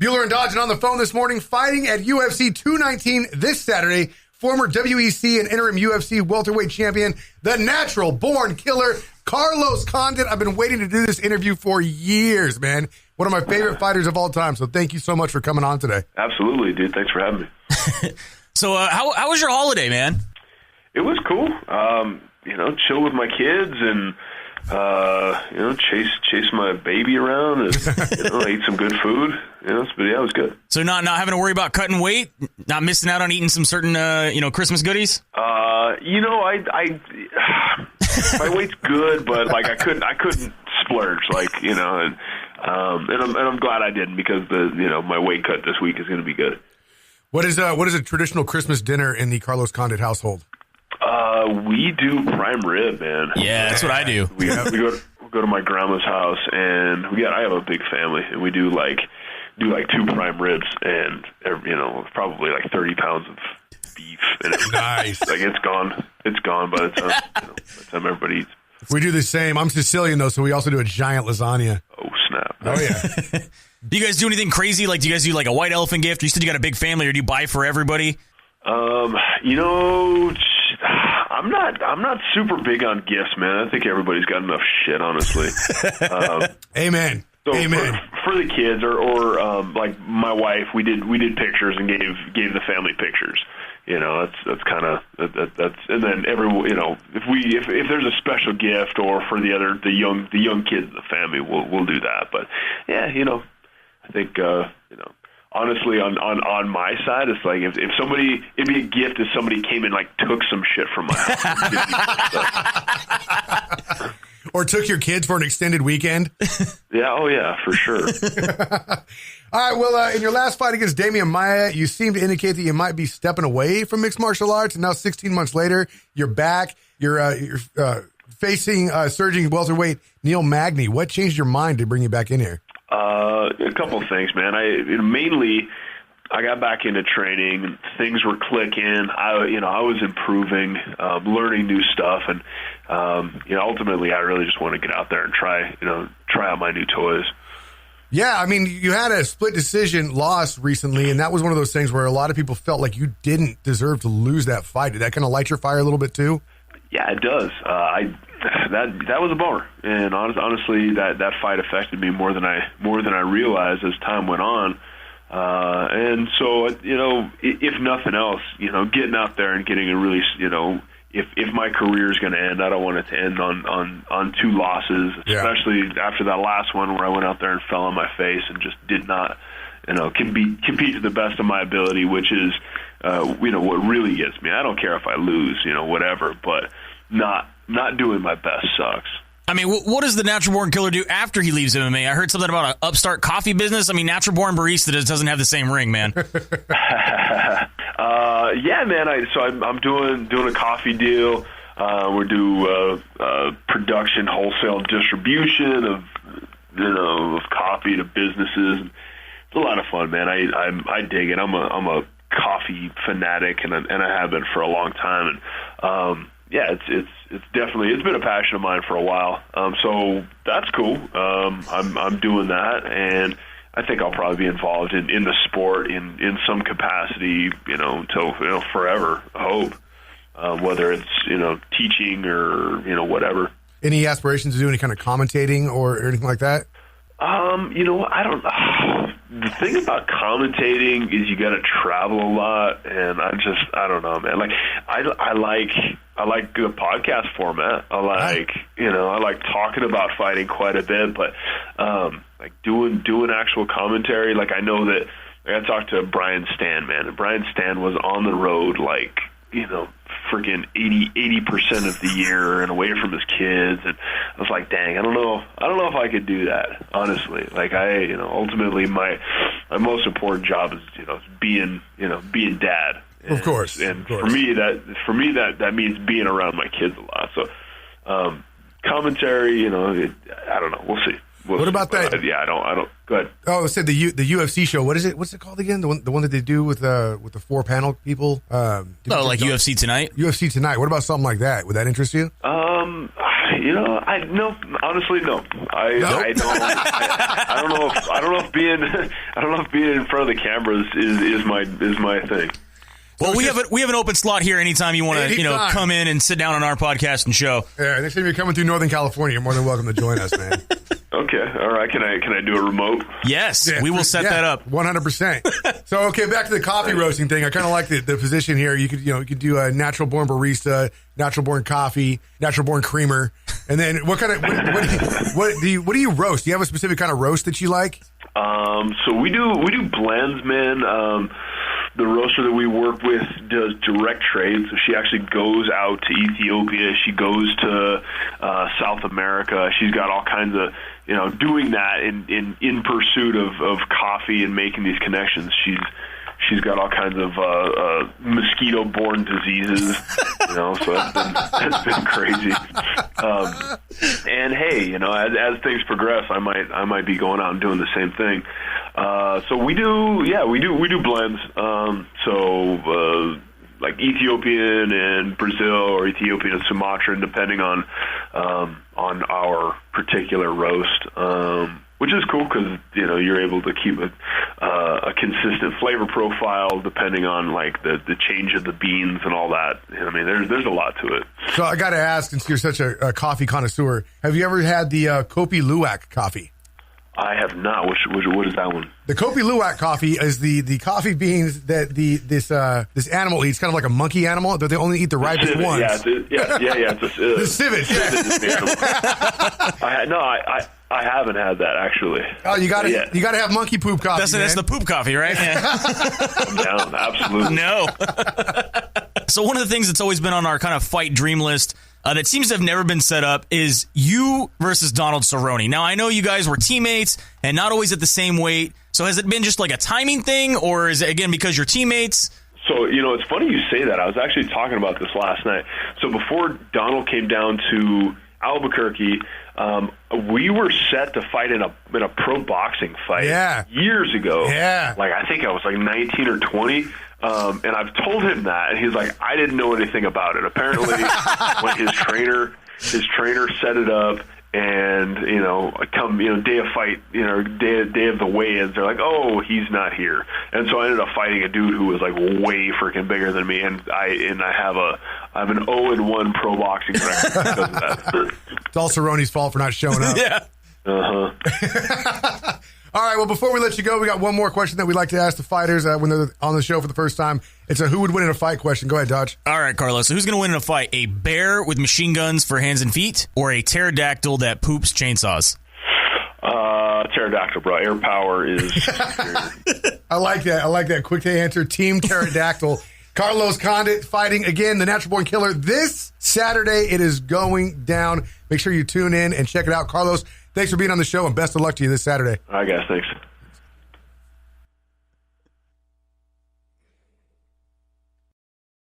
Bueller and Dodge, and on the phone this morning, fighting at UFC 219 this Saturday, former WEC and interim UFC welterweight champion, the natural-born killer, Carlos Condit. I've been waiting to do this interview for years, man. One of my favorite fighters of all time, so thank you so much for coming on today. Absolutely, dude. Thanks for having me. So how was your holiday, man? It was cool. Chill with my kids and, chase my baby around and, eat some good food. But yeah, it was good. So not having to worry about cutting weight, not missing out on eating some certain, Christmas goodies? My weight's good, but like I couldn't splurge, and I'm glad I didn't because my weight cut this week is going to be good. What is a traditional Christmas dinner in the Carlos Condit household? We do prime rib, man. Yeah, that's what I do. We go to my grandma's house, and I have a big family, and we do 2 prime ribs, and probably 30 pounds of beef. And nice. It's gone by the time everybody eats. We do the same. I'm Sicilian though, so we also do a giant lasagna. Oh snap! Oh yeah. Do you guys do anything crazy? Do you guys do a white elephant gift? You said you got a big family, or do you buy for everybody? I'm not super big on gifts, man. I think everybody's got enough shit, honestly. Amen. So Amen. For the kids or my wife, we did pictures and gave the family pictures. That's kind of that's and then if there's a special gift or for the young kids in the family, we'll do that. But yeah, I think honestly, on my side, it's if somebody, it'd be a gift if somebody came and took some shit from my house. Or took your kids for an extended weekend. Yeah, oh yeah, for sure. All right, well, in your last fight against Damian Maia, you seem to indicate that you might be stepping away from mixed martial arts, and now 16 months later, you're back. You're facing surging welterweight Neil Magny. What changed your mind to bring you back in here? A couple of things, man. I got back into training. Things were clicking. I was improving, learning new stuff, and ultimately, I really just want to get out there and try out my new toys. Yeah, I mean, you had a split decision loss recently, and that was one of those things where a lot of people felt like you didn't deserve to lose that fight. Did that kind of light your fire a little bit too? Yeah, it does. That was a bummer, and honestly, that fight affected me more than I realized as time went on. And so, if nothing else, getting out there and getting a really, if my career is going to end, I don't want it to end on 2 losses, especially after that last one where I went out there and fell on my face and just did not, compete to the best of my ability, which is, what really gets me. I don't care if I lose, whatever, but not doing my best sucks. I mean, what does the Natural Born Killer do after he leaves MMA? I heard something about an upstart coffee business. I mean, Natural Born Barista doesn't have the same ring, man. Yeah, man. I'm doing a coffee deal. We do production, wholesale distribution of coffee to businesses. It's a lot of fun, man. I dig it. I'm a coffee fanatic, and I have been for a long time. And yeah, it's definitely, it's been a passion of mine for a while. So that's cool. I'm doing that, and I think I'll probably be involved in the sport in some capacity, until forever. I hope, whether it's teaching or whatever. Any aspirations to do any kind of commentating or anything like that? I don't. The thing about commentating is you got to travel a lot, and I don't know, man. I like the podcast format. I like talking about fighting quite a bit, but doing actual commentary. I know that I talked to Brian Stan, man, and Brian Stan was on the road freaking 80% of the year and away from his kids, and I was like, dang, I don't know if I could do that, honestly. Ultimately my most important job is being dad. And, of course. And for me that means being around my kids a lot. So commentary, I don't know. We'll see. What about that? I don't. Go ahead. Oh, I said the UFC show. What is it? What's it called again? The one that they do with the 4 panel people. UFC Tonight. UFC Tonight. What about something like that? Would that interest you? Honestly, no. I don't know if being in front of the cameras is my thing. Well, we have an open slot here anytime you want to, come in and sit down on our podcast and show. Yeah, next time you're coming through Northern California, you're more than welcome to join us, man. Okay, all right. Can I do a remote? Yes, we will set that up. 100%. So, okay, back to the coffee roasting thing. I kind of like the position here. You could do a natural born barista, natural born coffee, natural born creamer, and then what do you roast? Do you have a specific kind of roast that you like? So we do blends, man. The roaster that we work with does direct trade, so she actually goes out to Ethiopia. She goes to South America. She's got all kinds of, doing that in pursuit of coffee and making these connections. She's got all kinds of mosquito-borne diseases, so that's been crazy. And hey, as things progress, I might be going out and doing the same thing. So we do blends. Like Ethiopian and Brazil, or Ethiopian and Sumatran, depending on our particular roast. Which is cool because you're able to keep a consistent flavor profile depending on like the change of the beans and all that. I mean, there's a lot to it. So I got to ask, since you're such a coffee connoisseur, have you ever had the Kopi Luwak coffee? I have not. What is that one? The Kopi Luwak coffee is the coffee beans that this animal eats, kind of like a monkey animal, but they only eat the ripest ones. The civet. I haven't had that actually. Oh, you got to have monkey poop coffee. That's the poop coffee, right? I'm down, absolutely. No. So one of the things that's always been on our kind of fight dream list that seems to have never been set up is you versus Donald Cerrone. Now, I know you guys were teammates and not always at the same weight. So has it been just like a timing thing, or is it, again, because you're teammates? So, it's funny you say that. I was actually talking about this last night. So before Donald came down to Albuquerque, we were set to fight in a pro boxing fight years ago. Yeah. Like, I think I was like 19 or 20. And I've told him that, and he's like, I didn't know anything about it. Apparently, when his trainer set it up, and come day of fight, day of the weigh-ins, they're like, oh, he's not here, and so I ended up fighting a dude who was like way freaking bigger than me, and I have an 0-1 pro boxing record because of that. It's all Cerrone's fault for not showing up. Yeah. All right, well, before we let you go, we got one more question that we'd like to ask the fighters when they're on the show for the first time. It's a who would win in a fight question. Go ahead, Dodge. All right, Carlos. So who's going to win in a fight? A bear with machine guns for hands and feet, or a pterodactyl that poops chainsaws? Pterodactyl, bro. Air power is I like that. Quick to answer. Team Pterodactyl. Carlos Condit fighting, again, the Natural Born Killer. This Saturday, it is going down. Make sure you tune in and check it out. Carlos, thanks for being on the show, and best of luck to you this Saturday. All right, guys. Thanks.